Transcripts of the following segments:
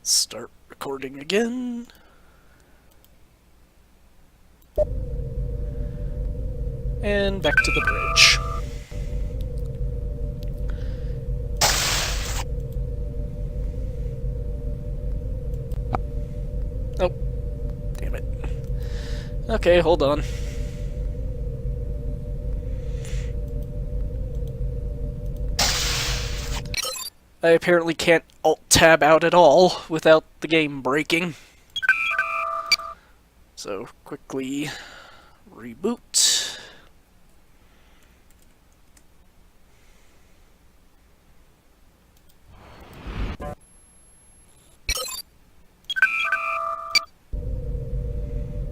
Start recording again. And back to the bridge. Oh, damn it. Okay, hold on. I apparently can't Alt-Tab out at all without the game breaking. So, quickly reboot.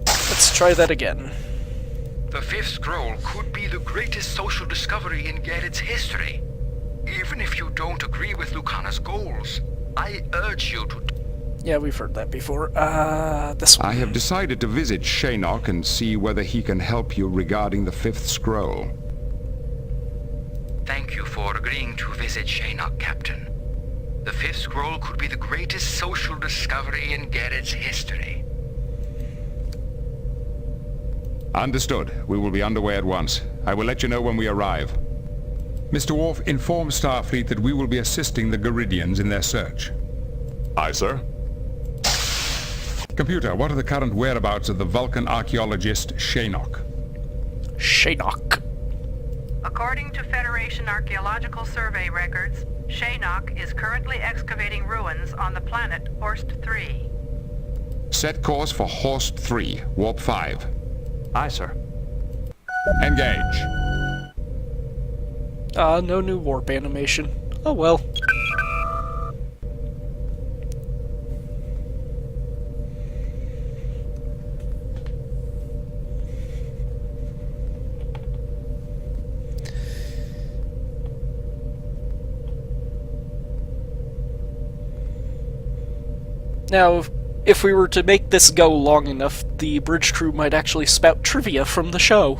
Let's try that again. The fifth scroll could be the greatest social discovery in Gerrit's history. Even if you don't agree with Lucana's goals, I urge you to... Yeah, we've heard that before. This one. I have decided to visit Shaynok and see whether he can help you regarding the fifth scroll. Thank you for agreeing to visit Shaynok, Captain. The fifth scroll could be the greatest social discovery in Gerrit's history. Understood. We will be underway at once. I will let you know when we arrive. Mr. Worf, inform Starfleet that we will be assisting the Garidians in their search. Aye, sir. Computer, what are the current whereabouts of the Vulcan archaeologist Shaynok? Shaynok. According to Federation Archaeological Survey records, Shaynok is currently excavating ruins on the planet Horst 3. Set course for Horst 3, Warp 5. Aye, sir. Engage. No new warp animation. Oh well. Now, if we were to make this go long enough, the bridge crew might actually spout trivia from the show.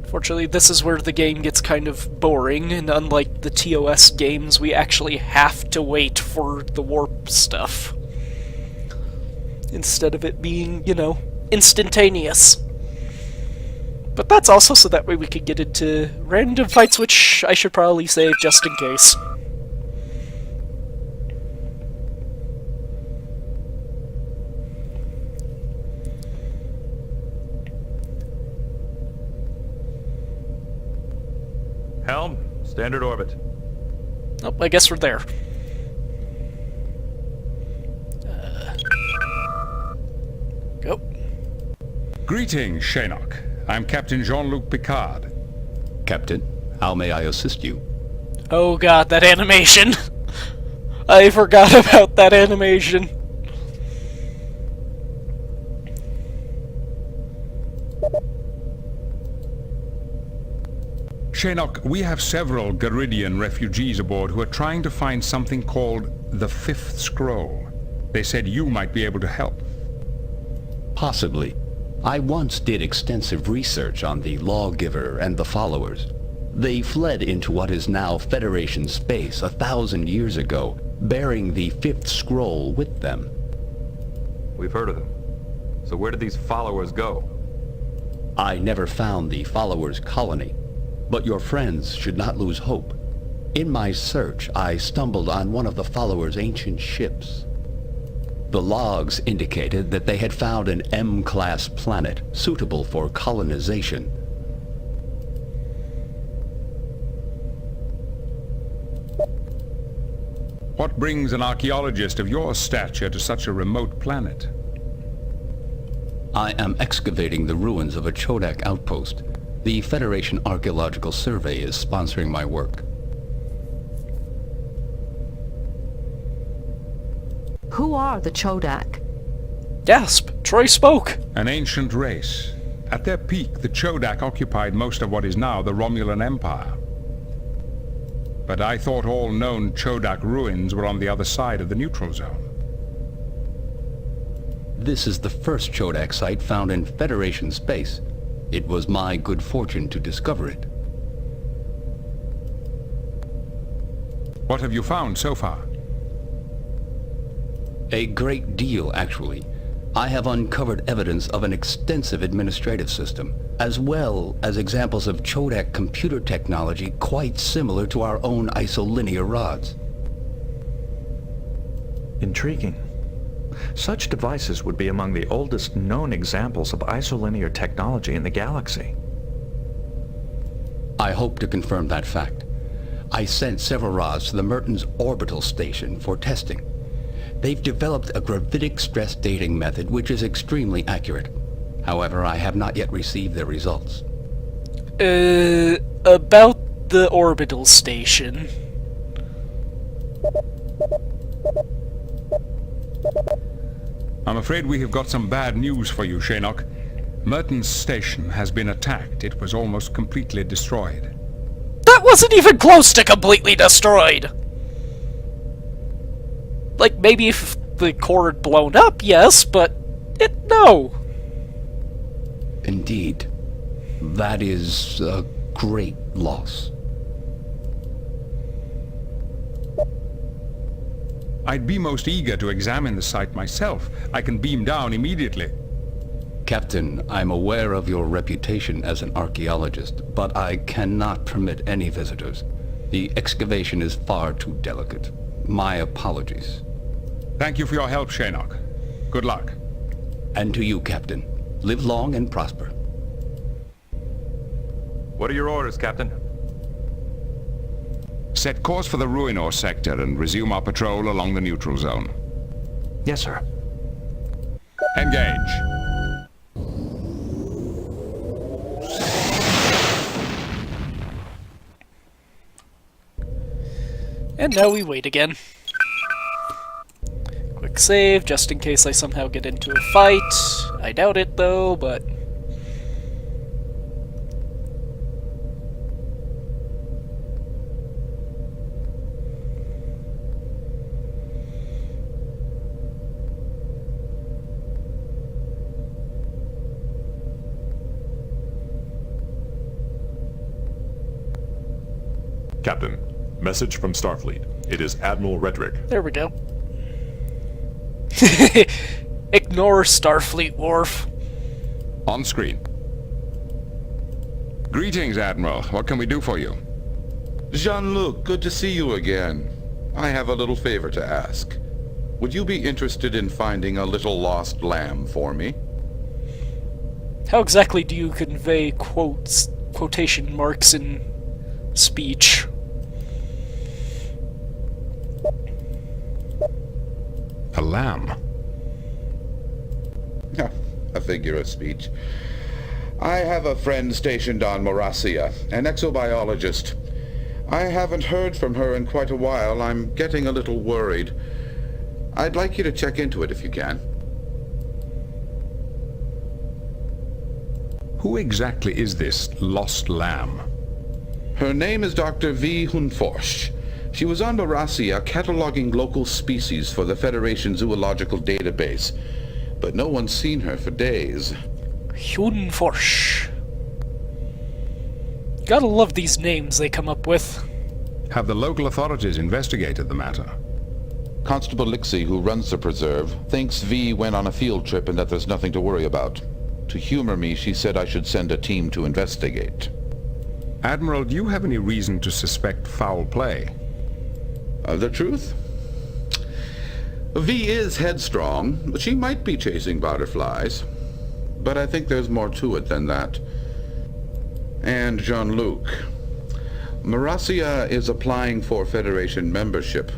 Fortunately, this is where the game gets kind of boring, and unlike the TOS games, we actually have to wait for the warp stuff. Instead of it being, you know, instantaneous. But that's also so that way we could get into random fights, which I should probably save just in case. Helm, standard orbit. Oh, I guess we're there. Go. Greetings, Shaynok. I'm Captain Jean-Luc Picard. Captain, how may I assist you? Oh god, that animation! I forgot about that animation. Shaynok, we have several Garidian refugees aboard who are trying to find something called the Fifth Scroll. They said you might be able to help. Possibly. I once did extensive research on the Lawgiver and the Followers. They fled into what is now Federation space 1,000 years ago, bearing the Fifth Scroll with them. We've heard of them. So where did these followers go? I never found the Followers' colony, but your friends should not lose hope. In my search, I stumbled on one of the Followers' ancient ships. The logs indicated that they had found an M-class planet suitable for colonization. What brings an archaeologist of your stature to such a remote planet? I am excavating the ruins of a Chodak outpost. The Federation Archaeological Survey is sponsoring my work. Who are the Chodak? Gasp! Troy spoke! An ancient race. At their peak, the Chodak occupied most of what is now the Romulan Empire. But I thought all known Chodak ruins were on the other side of the neutral zone. This is the first Chodak site found in Federation space. It was my good fortune to discover it. What have you found so far? A great deal, actually. I have uncovered evidence of an extensive administrative system, as well as examples of Chodak computer technology quite similar to our own isolinear rods. Intriguing. Such devices would be among the oldest known examples of isolinear technology in the galaxy. I hope to confirm that fact. I sent several rods to the Mertens orbital station for testing. They've developed a gravitic stress dating method which is extremely accurate. However, I have not yet received their results. About the orbital station. I'm afraid we have got some bad news for you, Shinnok. Mertens station has been attacked. It was almost completely destroyed. That wasn't even close to completely destroyed! Like, maybe if the core had blown up, yes, but no. Indeed. That is a great loss. I'd be most eager to examine the site myself. I can beam down immediately. Captain, I'm aware of your reputation as an archaeologist, but I cannot permit any visitors. The excavation is far too delicate. My apologies. Thank you for your help, Shinnok. Good luck. And to you, Captain. Live long and prosper. What are your orders, Captain? Set course for the Ruinor sector and resume our patrol along the neutral zone. Yes, sir. Engage. And now we wait again. Quick save, just in case I somehow get into a fight. I doubt it, though, but... Captain, message from Starfleet. It is Admiral Redrick. There we go. Ignore Starfleet, Worf. On screen. Greetings, Admiral. What can we do for you? Jean-Luc, good to see you again. I have a little favor to ask. Would you be interested in finding a little lost lamb for me? How exactly do you convey quotation marks in speech? A lamb. A figure of speech. I have a friend stationed on Morasia, an exobiologist. I haven't heard from her in quite a while. I'm getting a little worried. I'd like you to check into it if you can. Who exactly is this lost lamb? Her name is Dr. V. Hunforsch. She was on Morasia cataloging local species for the Federation Zoological Database, but no one's seen her for days. Hunforsch. Gotta love these names they come up with. Have the local authorities investigated the matter? Constable Lixie, who runs the preserve, thinks V went on a field trip and that there's nothing to worry about. To humor me, she said I should send a team to investigate. Admiral, do you have any reason to suspect foul play? The truth? V is headstrong, but she might be chasing butterflies. But I think there's more to it than that. And Jean-Luc, Morasia is applying for Federation membership.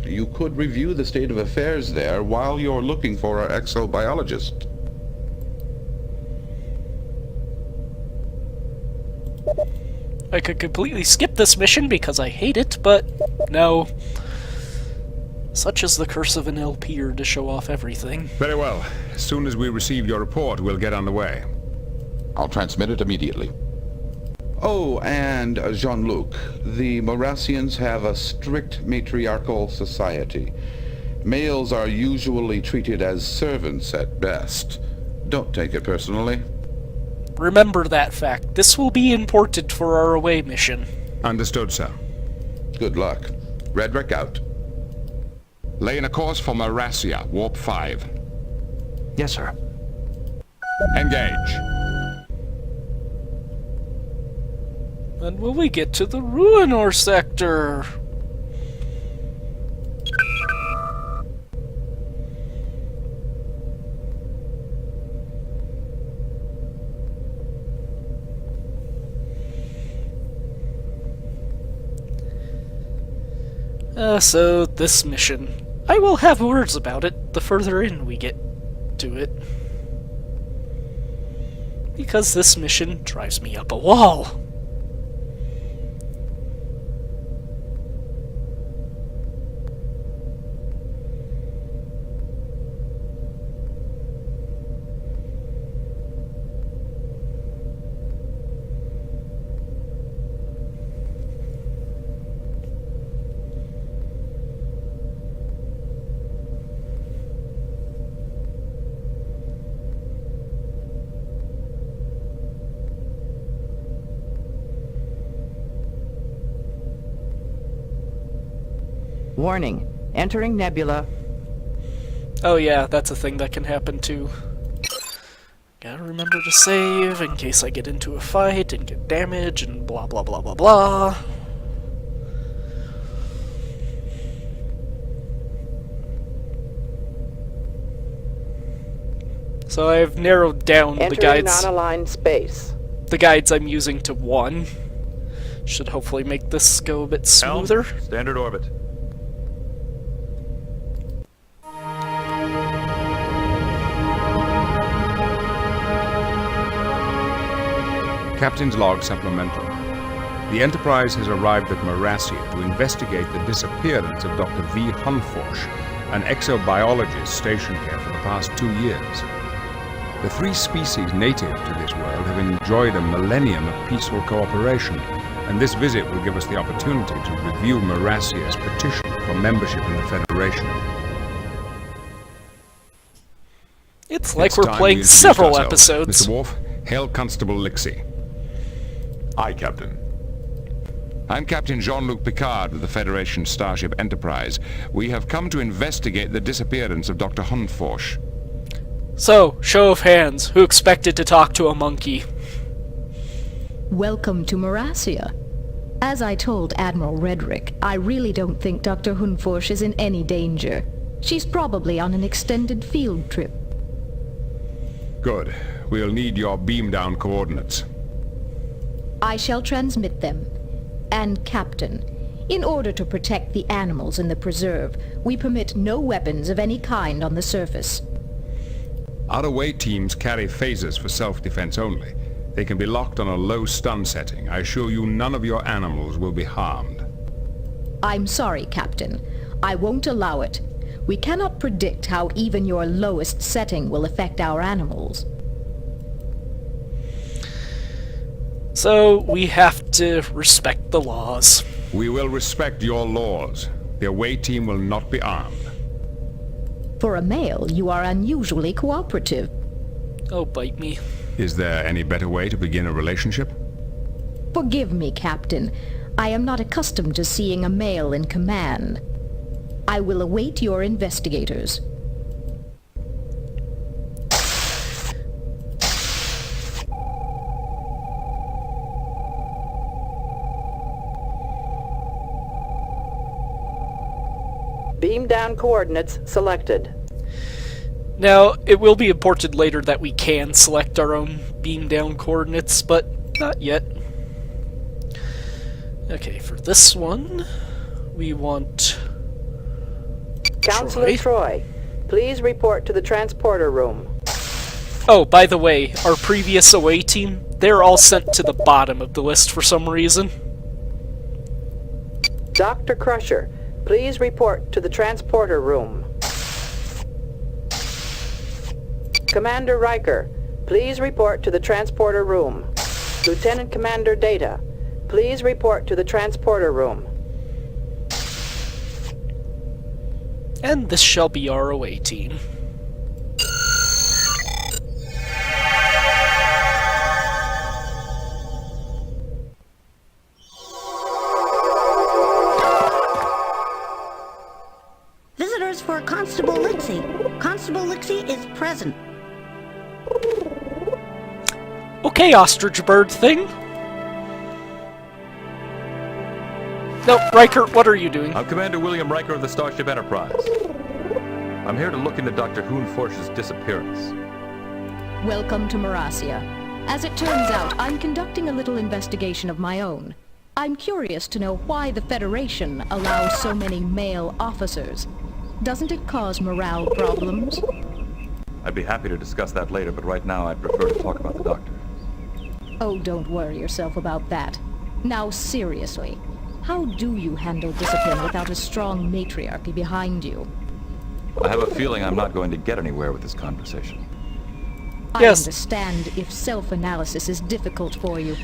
You could review the state of affairs there while you're looking for our exobiologist. I could completely skip this mission because I hate it, but no. Such is the curse of an LPer to show off everything. Very well. As soon as we receive your report, we'll get underway. I'll transmit it immediately. Oh, and Jean-Luc, the Morassians have a strict matriarchal society. Males are usually treated as servants at best. Don't take it personally. Remember that fact. This will be important for our away mission. Understood, sir. Good luck. Redrick out. Laying a course for Marassia, Warp 5. Yes, sir. Engage. When will we get to the Ruinor sector? So this mission. I will have words about it the further in we get to it. Because this mission drives me up a wall. Warning. Entering nebula. Oh yeah, that's a thing that can happen too. Gotta remember to save in case I get into a fight and get damage and blah blah blah blah blah. So I've narrowed down the guides. non-aligned space. The guides I'm using to 1. Should hopefully make this go a bit smoother. Helm, standard orbit. Captain's log supplemental. The Enterprise has arrived at Marassia to investigate the disappearance of Dr. V. Hunforsh, an exobiologist stationed here for the past 2 years. The 3 species native to this world have enjoyed a millennium of peaceful cooperation, and this visit will give us the opportunity to review Marassia's petition for membership in the Federation. It's like It's we're time we playing introduced several ourselves. episodes. Mr. Worf, hail Constable Lixie. Aye, Captain. I'm Captain Jean-Luc Picard of the Federation Starship Enterprise. We have come to investigate the disappearance of Dr. Hunforsh. So, show of hands, who expected to talk to a monkey? Welcome to Marassia. As I told Admiral Redrick, I really don't think Dr. Hunforsh is in any danger. She's probably on an extended field trip. Good. We'll need your beam-down coordinates. I shall transmit them. And Captain, in order to protect the animals in the preserve, we permit no weapons of any kind on the surface. Our away teams carry phasers for self-defense only. They can be locked on a low stun setting. I assure you none of your animals will be harmed. I'm sorry, Captain. I won't allow it. We cannot predict how even your lowest setting will affect our animals. So, we have to respect the laws. We will respect your laws. The away team will not be armed. For a male, you are unusually cooperative. Oh, bite me. Is there any better way to begin a relationship? Forgive me, Captain. I am not accustomed to seeing a male in command. I will await your investigators. Beam down coordinates selected. Now, it will be important later that we can select our own beam down coordinates, but not yet. Okay, for this one, we want Counselor Troy, please report to the transporter room. Oh, by the way, our previous away team, they're all sent to the bottom of the list for some reason. Dr. Crusher, please report to the transporter room. Commander Riker, please report to the transporter room. Lieutenant Commander Data, please report to the transporter room. And this shall be our away team. Visitors for Constable Lixie. Constable Lixie is present. Okay, ostrich bird thing. No, Riker, what are you doing? I'm Commander William Riker of the Starship Enterprise. I'm here to look into Dr. Hoonforsh's disappearance. Welcome to Marasia. As it turns out, I'm conducting a little investigation of my own. I'm curious to know why the Federation allows so many male officers. Doesn't it cause morale problems? I'd be happy to discuss that later, but right now I'd prefer to talk about the Doctor. Oh, don't worry yourself about that. Now, seriously, how do you handle discipline without a strong matriarchy behind you? I have a feeling I'm not going to get anywhere with this conversation. I understand if self-analysis is difficult for you.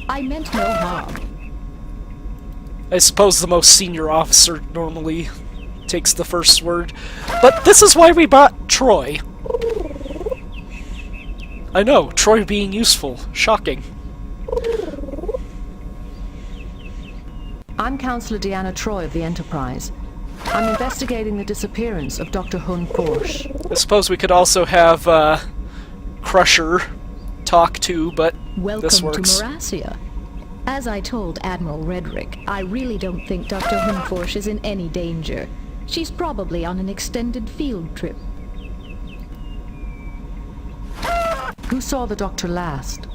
I meant no harm. I suppose the most senior officer normally takes the first word. But this is why we bought Troy. I know, Troy being useful. Shocking. I'm Counselor Deanna Troy of the Enterprise. I'm investigating the disappearance of Dr. Hoonforsh. I suppose we could also have Crusher talk too, but this works. Welcome to Marasia. As I told Admiral Redrick, I really don't think Dr. Hoonforsh is in any danger. She's probably on an extended field trip. Who saw the Doctor last?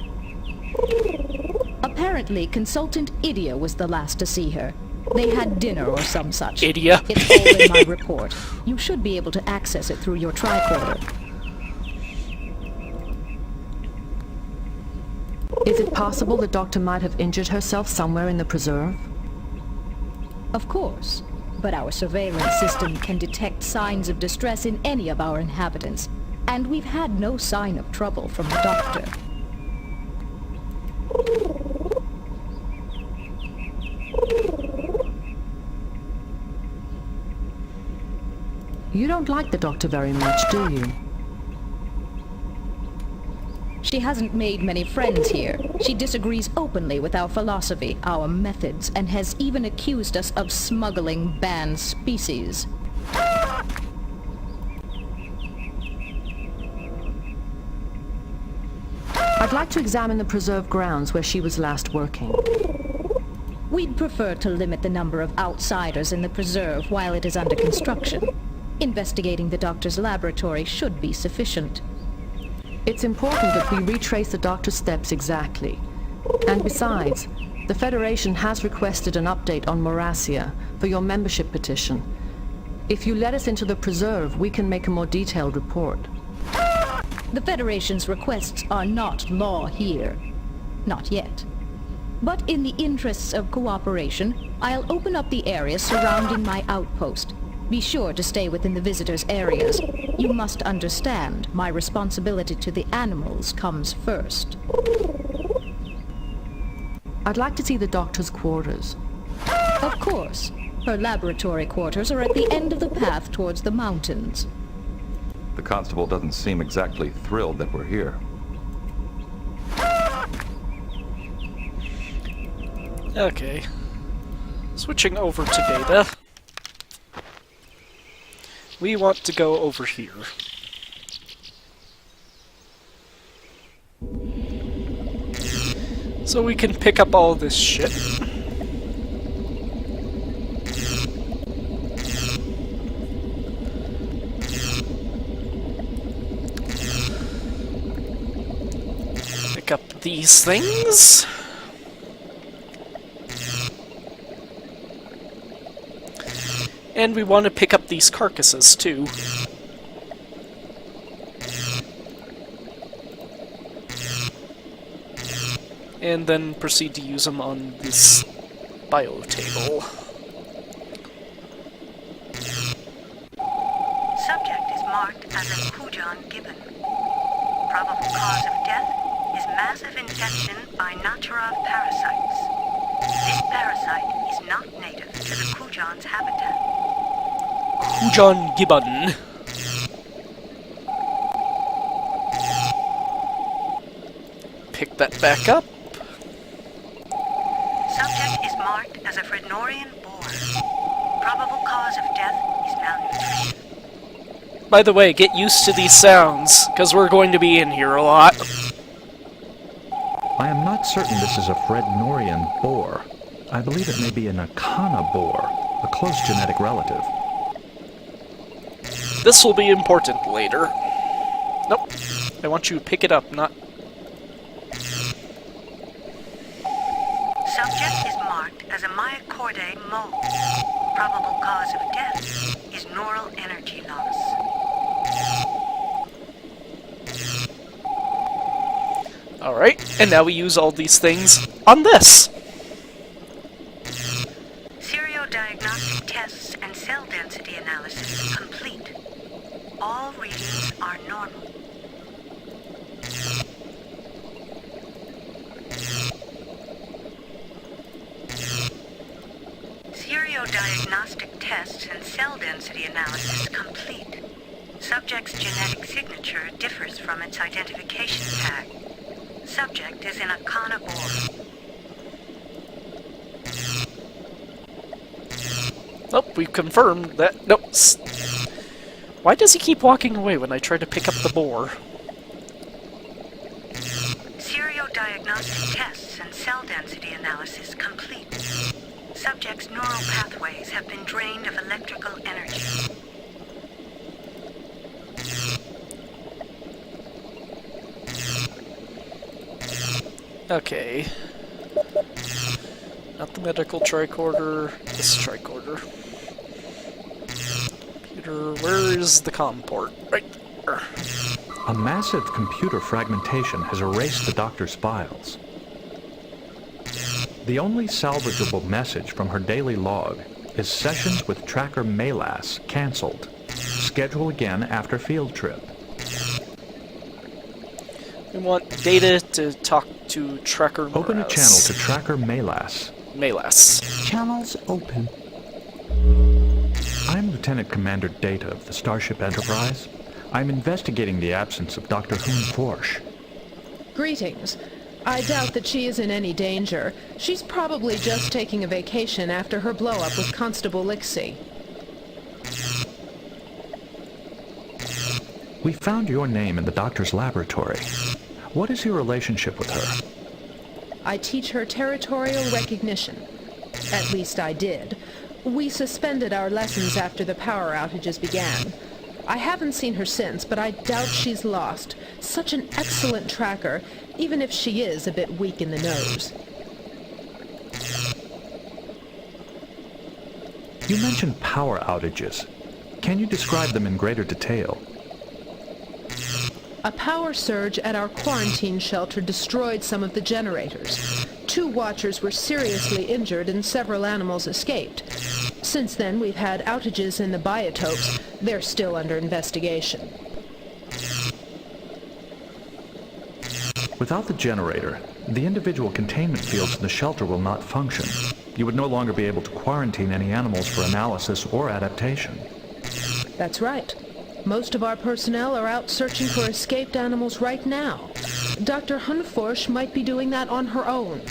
Apparently, Consultant Idia was the last to see her. They had dinner or some such. Idia? It's all in my report. You should be able to access it through your tricorder. Is it possible the Doctor might have injured herself somewhere in the preserve? Of course. But our surveillance system can detect signs of distress in any of our inhabitants. And we've had no sign of trouble from the Doctor. You don't like the Doctor very much, do you? She hasn't made many friends here. She disagrees openly with our philosophy, our methods, and has even accused us of smuggling banned species. I'd like to examine the preserve grounds where she was last working. We'd prefer to limit the number of outsiders in the preserve while it is under construction. Investigating the Doctor's laboratory should be sufficient. It's important that we retrace the Doctor's steps exactly. And besides, the Federation has requested an update on Marasia for your membership petition. If you let us into the preserve, we can make a more detailed report. The Federation's requests are not law here. Not yet. But in the interests of cooperation, I'll open up the area surrounding my outpost. Be sure to stay within the visitors' areas. You must understand, my responsibility to the animals comes first. I'd like to see the Doctor's quarters. Of course. Her laboratory quarters are at the end of the path towards the mountains. The Constable doesn't seem exactly thrilled that we're here. Okay. Switching over to Data. We want to go over here. So we can pick up all this shit. Pick up these things. And we want to pick up these carcasses, too. And then proceed to use them on this bio table. Subject is marked as a Kujan Gibbon. Probable cause of death is massive infection by Natarov parasites. This parasite is not native to the Kujan's habitat. Kujan Gibbon. Pick that back up. Subject is marked as a Frednorian boar. Probable cause of death is malnutrition. By the way, get used to these sounds, because we're going to be in here a lot. I am not certain this is a Frednorian boar. I believe it may be an Akana boar, a close genetic relative. This will be important later. Nope. I want you to pick it up, not... Subject is marked as a Myocordae mole. Probable cause of death is neural energy loss. Alright, and now we use all these things on this. Seriodiagnostic tests and cell density analysis complete. All readings are normal. Seriodiagnostic tests and cell density analysis complete. Subject's genetic signature differs from its identification tag. Subject is an Akana boar. Nope, we've confirmed that... Nope. Why does he keep walking away when I try to pick up the boar? Seriodiagnostic tests and cell density analysis complete. Subject's neural pathways have been drained of electrical energy. Okay. Not the medical tricorder, this tricorder. Computer, where is the COM port? Right there. A massive computer fragmentation has erased the doctor's files. The only salvageable message from her daily log is sessions with Tracker Melas cancelled. Schedule again after field trip. We want data to talk to Tracker Melas. Open a channel to Tracker Melas. Melas. Channels open. I'm Lieutenant Commander Data of the Starship Enterprise. I'm investigating the absence of Dr. Hoon Forsh. Greetings. I doubt that she is in any danger. She's probably just taking a vacation after her blow-up with Constable Lixie. We found your name in the doctor's laboratory. What is your relationship with her? I teach her territorial recognition. At least I did. We suspended our lessons after the power outages began. I haven't seen her since, but I doubt she's lost. Such an excellent tracker, even if she is a bit weak in the nose. You mentioned power outages. Can you describe them in greater detail? A power surge at our quarantine shelter destroyed some of the generators. 2 watchers were seriously injured and several animals escaped. Since then, we've had outages in the biotopes. They're still under investigation. Without the generator, the individual containment fields in the shelter will not function. You would no longer be able to quarantine any animals for analysis or adaptation. That's right. Most of our personnel are out searching for escaped animals right now. Dr. Hunforsh might be doing that on her own.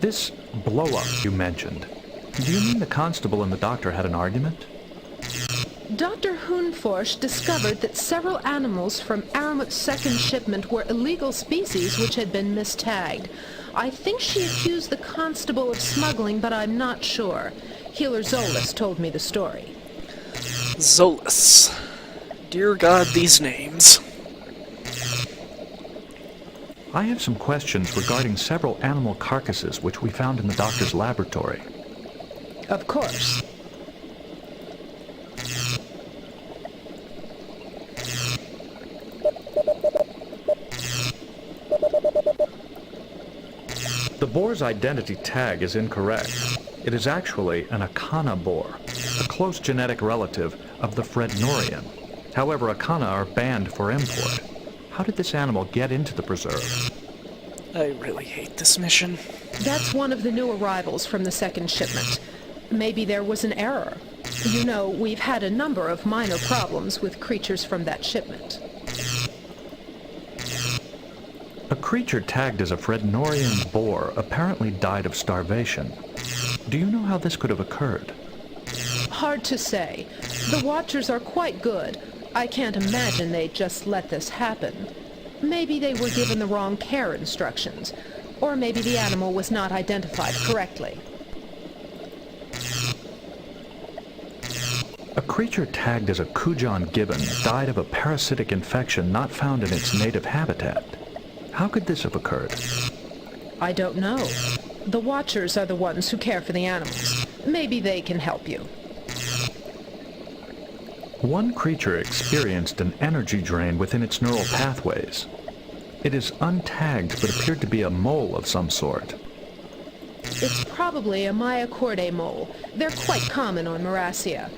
This blow-up you mentioned, do you mean the constable and the doctor had an argument? Dr. Hunforsh discovered that several animals from Aramut's second shipment were illegal species which had been mistagged. I think she accused the constable of smuggling, but I'm not sure. Healer Zolas told me the story. Zolas. Dear God, these names. I have some questions regarding several animal carcasses which we found in the doctor's laboratory. Of course. The boar's identity tag is incorrect. It is actually an Akana boar, a close genetic relative of the Frednorian. However, Akana are banned for import. How did this animal get into the preserve? I really hate this mission. That's one of the new arrivals from the second shipment. Maybe there was an error. You know, we've had a number of minor problems with creatures from that shipment. A creature tagged as a Frednorian boar apparently died of starvation. Do you know how this could have occurred? Hard to say. The Watchers are quite good. I can't imagine they'd just let this happen. Maybe they were given the wrong care instructions. Or maybe the animal was not identified correctly. A creature tagged as a Kujan gibbon died of a parasitic infection not found in its native habitat. How could this have occurred? I don't know. The Watchers are the ones who care for the animals. Maybe they can help you. One creature experienced an energy drain within its neural pathways. It is untagged but appeared to be a mole of some sort. It's probably a Myocordae mole. They're quite common on Marasia,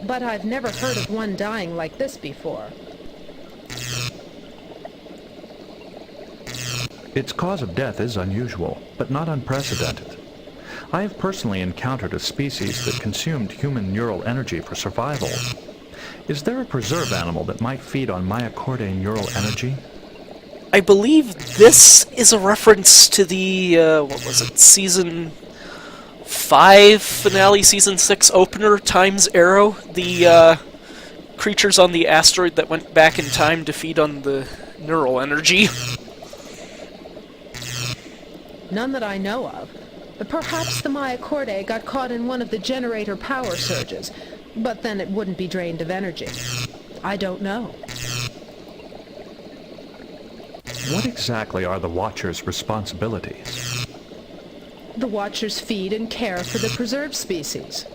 but I've never heard of one dying like this before. Its cause of death is unusual, but not unprecedented. I have personally encountered a species that consumed human neural energy for survival. Is there a preserve animal that might feed on Myocordae neural energy? I believe this is a reference to the, what was it, Season 5 finale, Season 6 opener, Time's Arrow. The creatures on the asteroid that went back in time to feed on the neural energy. None that I know of. Perhaps the Myocordae got caught in one of the generator power surges, but then it wouldn't be drained of energy. I don't know. What exactly are the Watchers' responsibilities? The Watchers feed and care for the preserved species.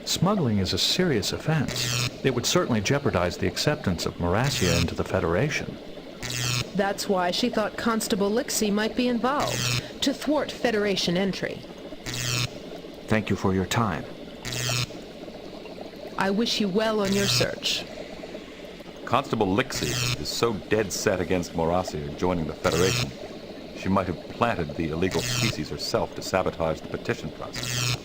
Smuggling is a serious offense. It would certainly jeopardize the acceptance of Marasia into the Federation. That's why she thought Constable Lixie might be involved, to thwart Federation entry. Thank you for your time. I wish you well on your search. Constable Lixie is so dead set against Marasia joining the Federation, she might have planted the illegal species herself to sabotage the petition process.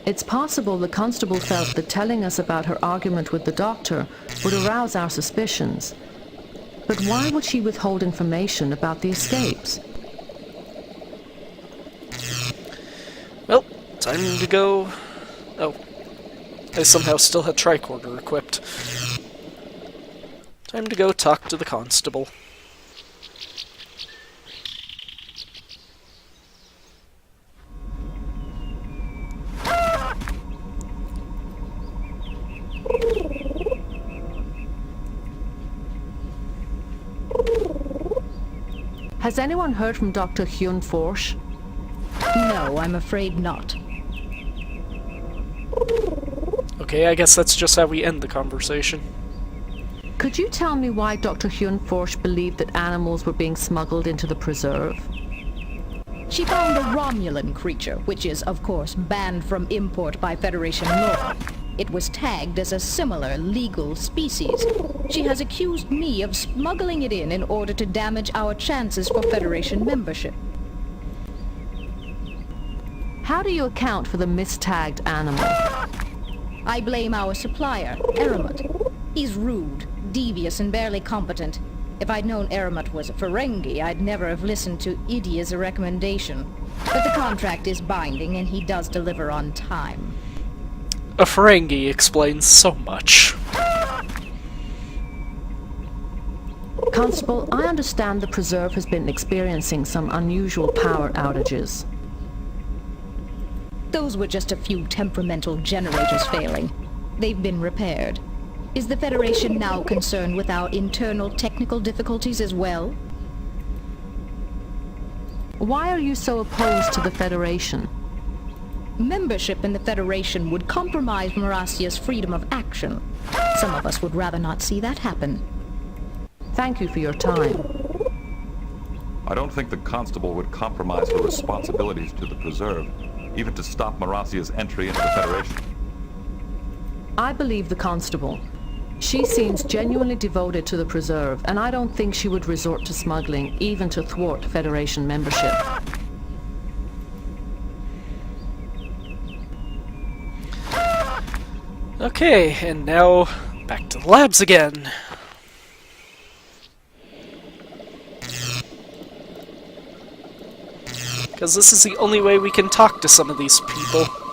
It's possible the constable felt that telling us about her argument with the doctor would arouse our suspicions. But why would she withhold information about the escapes? Well, time to go... Oh. I somehow still had tricorder equipped. Time to go talk to the constable. Has anyone heard from Dr. Hyun Forsh? No, I'm afraid not. Okay, I guess that's just how we end the conversation. Could you tell me why Dr. Hyun Forsh believed that animals were being smuggled into the preserve? She found a Romulan creature, which is, of course, banned from import by Federation law. It was tagged as a similar legal species. She has accused me of smuggling it in order to damage our chances for Federation membership. How do you account for the mistagged animal? I blame our supplier, Eramet. He's rude, devious, and barely competent. If I'd known Eramet was a Ferengi, I'd never have listened to Idia's recommendation. But the contract is binding, and he does deliver on time. A Ferengi explains so much. Constable, I understand the preserve has been experiencing some unusual power outages. Those were just a few temperamental generators failing. They've been repaired. Is the Federation now concerned with our internal technical difficulties as well? Why are you so opposed to the Federation? Membership in the Federation would compromise Marasia's freedom of action. Some of us would rather not see that happen. Thank you for your time. I don't think the Constable would compromise her responsibilities to the Preserve, even to stop Marasia's entry into the Federation. I believe the Constable. She seems genuinely devoted to the Preserve, and I don't think she would resort to smuggling, even to thwart Federation membership. Okay, and now back to the labs again. Because this is the only way we can talk to some of these people.